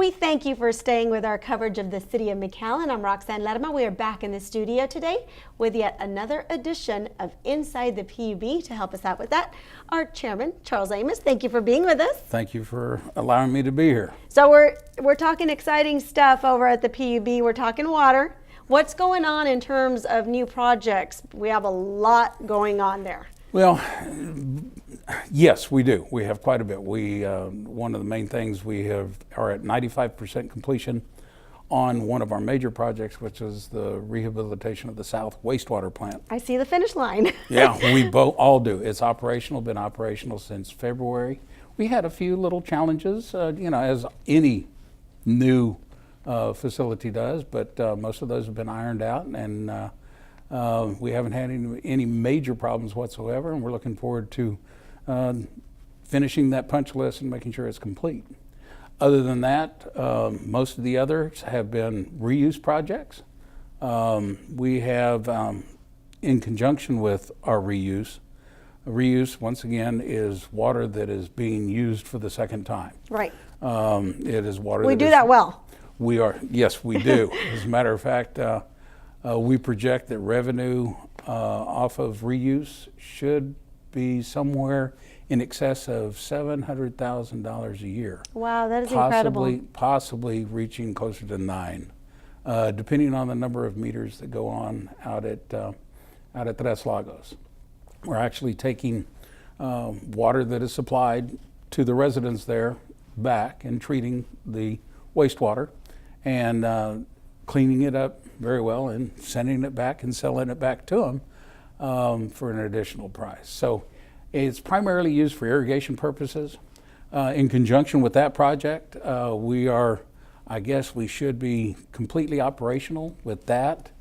we thank you for staying with our coverage of the City of McAllen. I'm Roxanne Ledema. We are back in the studio today with yet another edition of Inside the PUB. To help us out with that, our chairman, Charles Amos. Thank you for being with us. Thank you for allowing me to be here. So we're talking exciting stuff over at the PUB. We're talking water. What's going on in terms of new projects? We have a lot going on there. Well, yes, we do. We have quite a bit. One of the main things are at 95% completion on one of our major projects, which is the rehabilitation of the South wastewater plant. I see the finish line. Yeah, we all do. It's operational, been operational since February. We had a few little challenges, as any new facility does, but most of those have been ironed out, and we haven't had any major problems whatsoever, and we're looking forward to finishing that punch list and making sure it's complete. Other than that, most of the others have been reuse projects. We have, in conjunction with our reuse once again is water that is being used for the second time. Right. It is water. We do that well. Yes, we do. As a matter of fact, we project that revenue off of reuse should be somewhere in excess of $700,000 a year. Wow, that is incredible. Possibly reaching closer to $9, depending on the number of meters that go on out at Tres Lagos. We're actually taking water that is supplied to the residents there back and treating the wastewater and cleaning it up very well and sending it back and selling it back to them for an additional price. So it's primarily used for irrigation purposes. In conjunction with that project, we should be completely operational with that,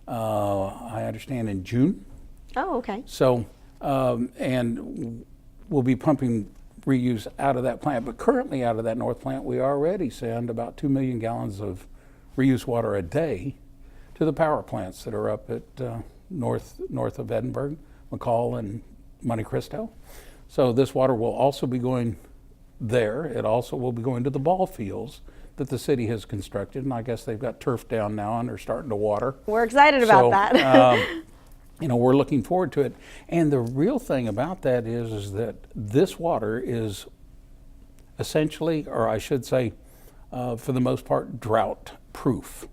I understand, in June. Oh, okay. So, and we'll be pumping reuse out of that plant, but currently out of that north plant, we already send about 2 million gallons of reuse water a day to the power plants that are up at north of Edinburgh, McCall, and Monte Cristo. So this water will also be going there. It also will be going to the ball fields that the city has constructed, and I guess they've got turf down now and they're starting to water. We're excited about that. We're looking forward to it. And the real thing about that is that this water is essentially, or I should say, for the most part, drought proof.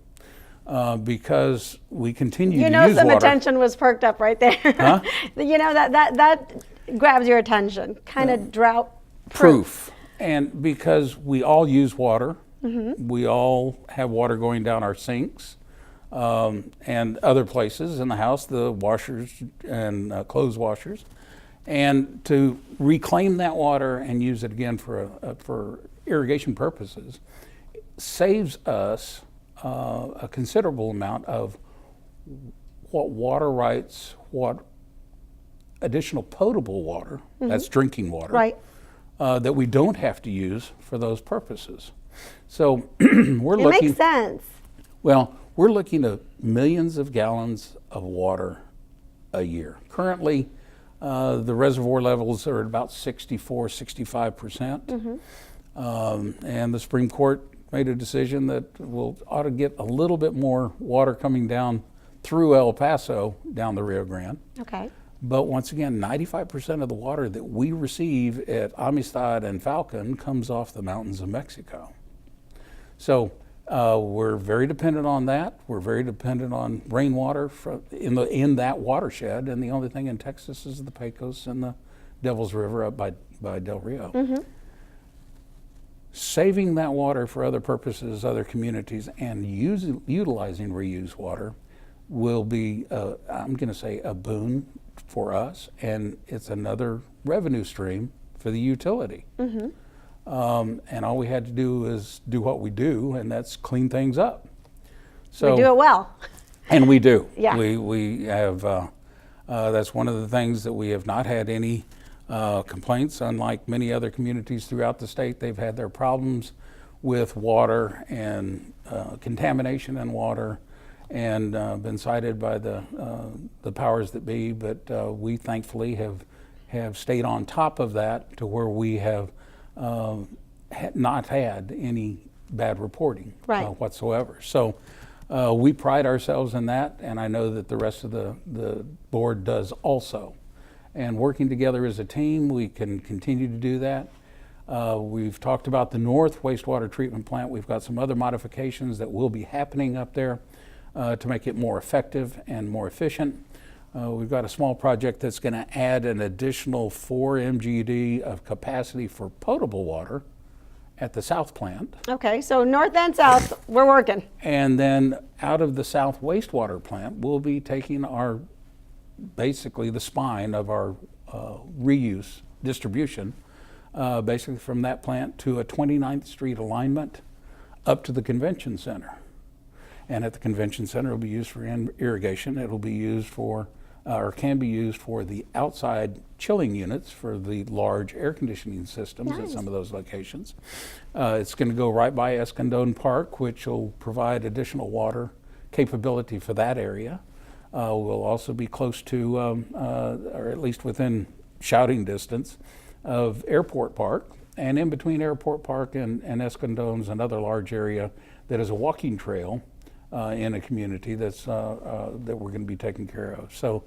Because we continue to use water. Some attention was perked up right there. Huh? that grabs your attention. Kind of drought proof. And because we all use water, we all have water going down our sinks and other places in the house, the washers and clothes washers, and to reclaim that water and use it again for irrigation purposes saves us a considerable amount of what water rights, what additional potable water, that's drinking water, right, that we don't have to use for those purposes. So it makes sense. Well, we're looking at millions of gallons of water a year. Currently, the reservoir levels are at about 65%. And the Supreme Court made a decision that we'll ought to get a little bit more water coming down through El Paso down the Rio Grande. Okay. But once again, 95% of the water that we receive at Amistad and Falcon comes off the mountains of Mexico. So we're very dependent on that. We're very dependent on rainwater in that watershed. And the only thing in Texas is the Pecos and the Devil's River up by Del Rio. Saving that water for other purposes, other communities, and utilizing reused water will be, I'm going to say, a boon for us, and it's another revenue stream for the utility. And all we had to do is do what we do, and that's clean things up. So we do it well. And we do. Yeah. We have, that's one of the things that we have not had any complaints. Unlike many other communities throughout the state, they've had their problems with water and contamination in water, and been cited by the powers that be. But we thankfully have stayed on top of that to where we have not had any bad reporting Right. whatsoever. So we pride ourselves in that, and I know that the rest of the board does also. And working together as a team, we can continue to do that. We've talked about the North Wastewater Treatment Plant. We've got some other modifications that will be happening up there to make it more effective and more efficient. We've got a small project that's going to add an additional 4 MGD of capacity for potable water at the South plant. Okay, so north and south, we're working. And then out of the South wastewater plant, we'll be taking basically the spine of our reuse distribution, basically from that plant to a 29th Street alignment up to the convention center. And at the convention center, it'll be used for irrigation. It'll be used for, or can be used for the outside chilling units for the large air conditioning systems at some of those locations. It's going to go right by Escondón Park, which will provide additional water capability for that area. We'll also be close to, or at least within shouting distance of Airport Park. And in between Airport Park and Escondón's another large area that is a walking trail in a community that we're going to be taking care of. So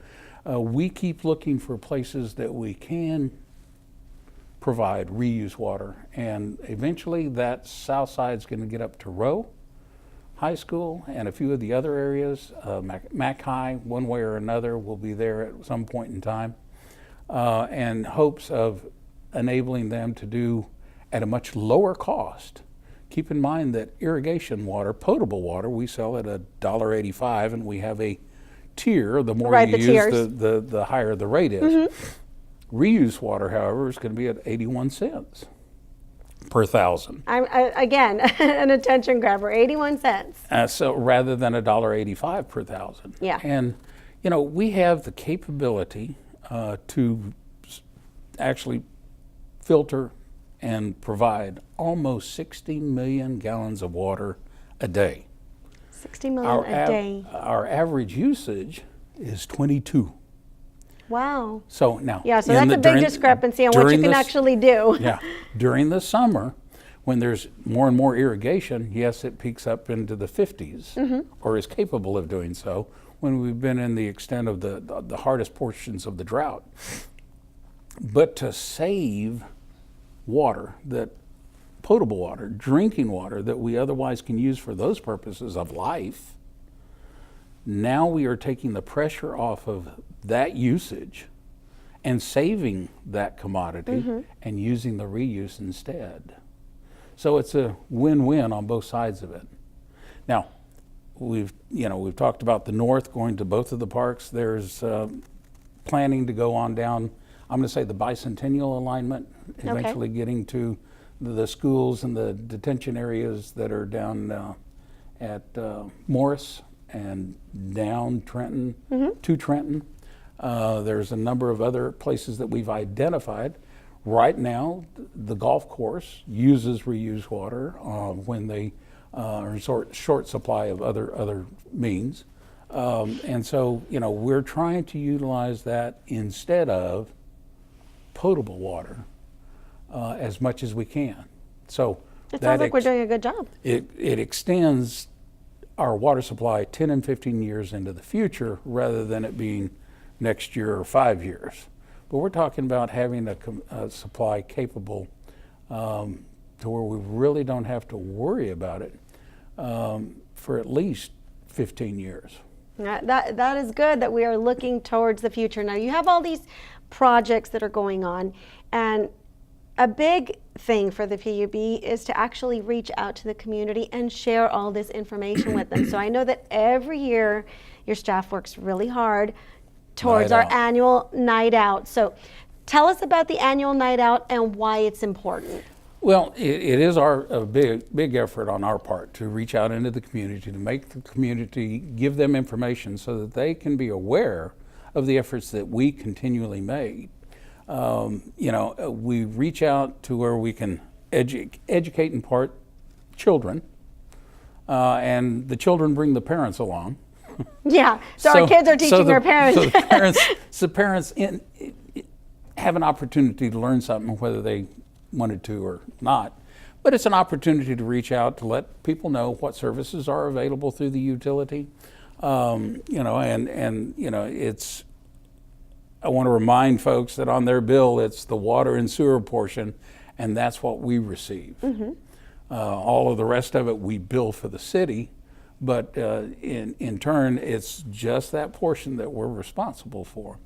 we keep looking for places that we can provide reuse water, and eventually that south side is going to get up to Rowe High School and a few of the other areas. Mac High, one way or another, will be there at some point in time, and hopes of enabling them to do at a much lower cost. Keep in mind that irrigation water, potable water, we sell at $1.85, and we have a tier. The more you use, the higher the rate is. Reuse water, however, is going to be at 81 cents per thousand. Again, an attention grabber, 81 cents. So rather than $1.85 per thousand. Yeah. And, you know, we have the capability to actually filter and provide almost 60 million gallons of water a day. 60 million a day. Our average usage is 22. Wow. So now, yeah, so that's a big discrepancy on what you can actually do. Yeah, during the summer, when there's more and more irrigation, yes, it peaks up into the 50s, or is capable of doing so when we've been in the extent of the hardest portions of the drought. But to save water, that potable water, drinking water that we otherwise can use for those purposes of life, now we are taking the pressure off of that usage and saving that commodity and using the reuse instead. So it's a win-win on both sides of it. Now, we've talked about the north going to both of the parks. There's planning to go on down, I'm going to say the bicentennial alignment, eventually getting to the schools and the detention areas that are down at Morris and down Trenton to Trenton. There's a number of other places that we've identified. Right now, the golf course uses reused water when they are in short supply of other means. And so, we're trying to utilize that instead of potable water as much as we can. So it sounds like we're doing a good job. It extends our water supply 10 and 15 years into the future rather than it being next year or 5 years. But we're talking about having a supply capable to where we really don't have to worry about it for at least 15 years. That is good that we are looking towards the future. Now you have all these projects that are going on, and a big thing for the PUB is to actually reach out to the community and share all this information with them. So I know that every year your staff works really hard towards our annual night out. So tell us about the annual night out and why it's important. Well, it is a big effort on our part to reach out into the community, to make the community, give them information so that they can be aware of the efforts that we continually make. We reach out to where we can educate in part children, and the children bring the parents along. Yeah, so our kids are teaching their parents. So the parents have an opportunity to learn something, whether they wanted to or not. But it's an opportunity to reach out to let people know what services are available through the utility. It's, I want to remind folks that on their bill, it's the water and sewer portion, and that's what we receive. All of the rest of it we bill for the city, but in turn, it's just that portion that we're responsible for.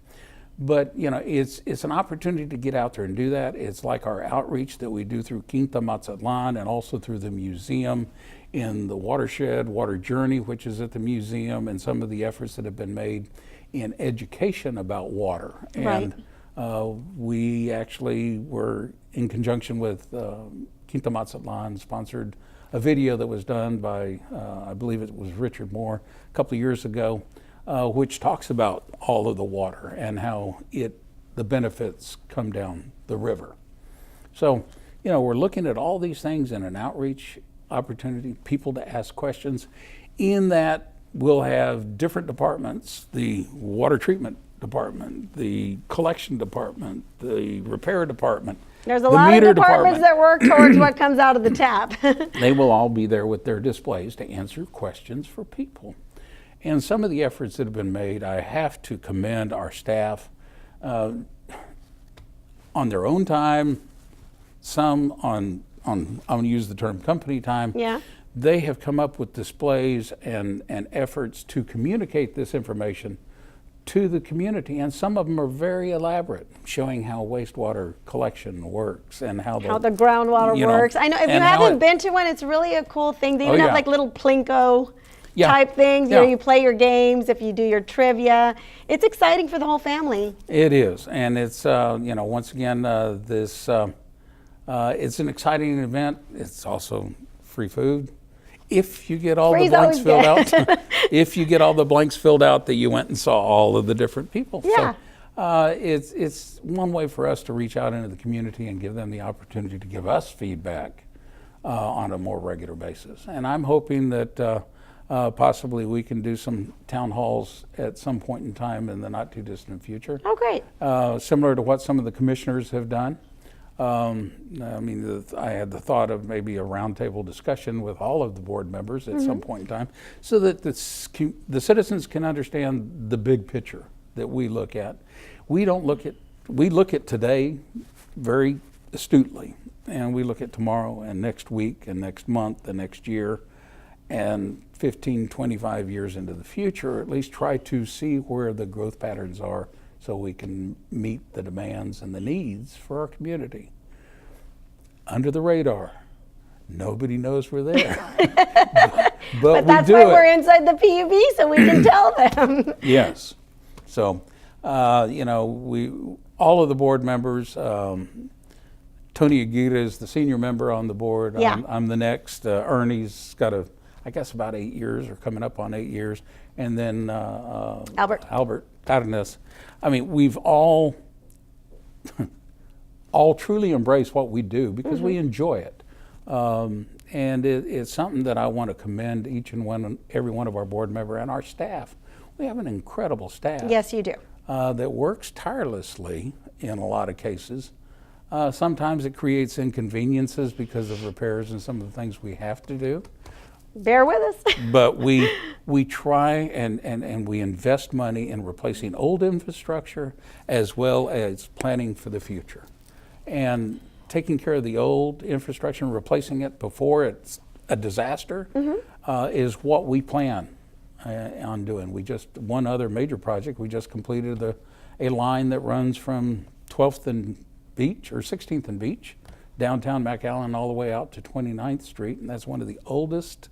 But it's an opportunity to get out there and do that. It's like our outreach that we do through Quinta Mazatlan and also through the museum in the watershed, Water Journey, which is at the museum, and some of the efforts that have been made in education about water. Right. And we actually were in conjunction with Quinta Mazatlan sponsored a video that was done by, I believe it was Richard Moore, a couple of years ago, which talks about all of the water and how the benefits come down the river. So, we're looking at all these things in an outreach opportunity, people to ask questions. In that, we'll have different departments, the water treatment department, the collection department, the repair department. There's a lot of departments that work towards what comes out of the tap. They will all be there with their displays to answer questions for people. And some of the efforts that have been made, I have to commend our staff on their own time, some on I'm going to use the term company time. Yeah. They have come up with displays and efforts to communicate this information to the community, and some of them are very elaborate, showing how wastewater collection works and how the groundwater works. I know if you haven't been to one, it's really a cool thing. They even have like little Plinko type things. You play your games, if you do your trivia. It's exciting for the whole family. It is, and it's once again it's an exciting event. It's also free food. If you get all the blanks filled out, if you get all the blanks filled out that you went and saw all of the different people. Yeah. So it's one way for us to reach out into the community and give them the opportunity to give us feedback on a more regular basis. And I'm hoping that possibly we can do some town halls at some point in time in the not too distant future. Oh, great. Similar to what some of the commissioners have done. I had the thought of maybe a roundtable discussion with all of the board members at some point in time, so that the citizens can understand the big picture that we look at. We look at today very astutely, and we look at tomorrow and next week and next month and next year and 15, 25 years into the future, or at least try to see where the growth patterns are, so we can meet the demands and the needs for our community. Under the radar, nobody knows we're there. but that's why we're inside the PUB, so we can tell them. Yes. So, all of the board members, Tony Aguirre is the senior member on the board. Yeah. I'm the next. Ernie's got about 8 years, or coming up on 8 years. And then Albert Cardenas. I mean, we've all truly embraced what we do because we enjoy it. And it's something that I want to commend each and every one of our board member and our staff. We have an incredible staff. Yes, you do. That works tirelessly in a lot of cases. Sometimes it creates inconveniences because of repairs and some of the things we have to do. Bear with us. But we try and we invest money in replacing old infrastructure as well as planning for the future. And taking care of the old infrastructure and replacing it before it's a disaster is what we plan on doing. One other major project, we just completed a line that runs from 12th and Beach, or 16th and Beach, downtown McAllen, all the way out to 29th Street, and that's one of the oldest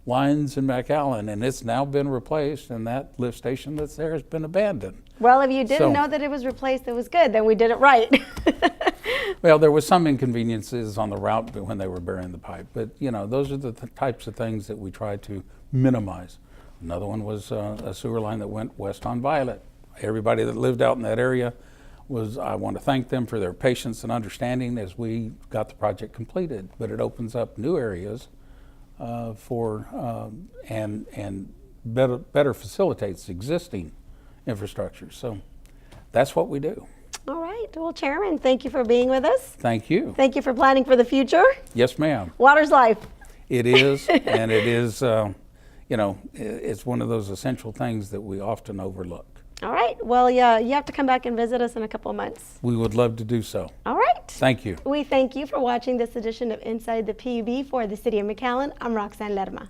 lines in McAllen, and it's now been replaced, and that lift station that's there has been abandoned. Well, if you didn't know that it was replaced, it was good. Then we did it right. Well, there was some inconveniences on the route when they were burying the pipe, but those are the types of things that we try to minimize. Another one was a sewer line that went west on Violet. Everybody that lived out in that area I want to thank them for their patience and understanding as we got the project completed, but it opens up new areas and better facilitates existing infrastructure. So that's what we do. All right. right. Well, Chairman, thank you for being with us. Thank you. Thank you for planning for the future. Yes, ma'am. Water's life. It is, and it is, it's one of those essential things that we often overlook. All right. Well, yeah, you have to come back and visit us in a couple of months. We would love to do so. All right. Thank you. We thank you for watching this edition of Inside the PUB for the City of McAllen. I'm Roxanne Lerma.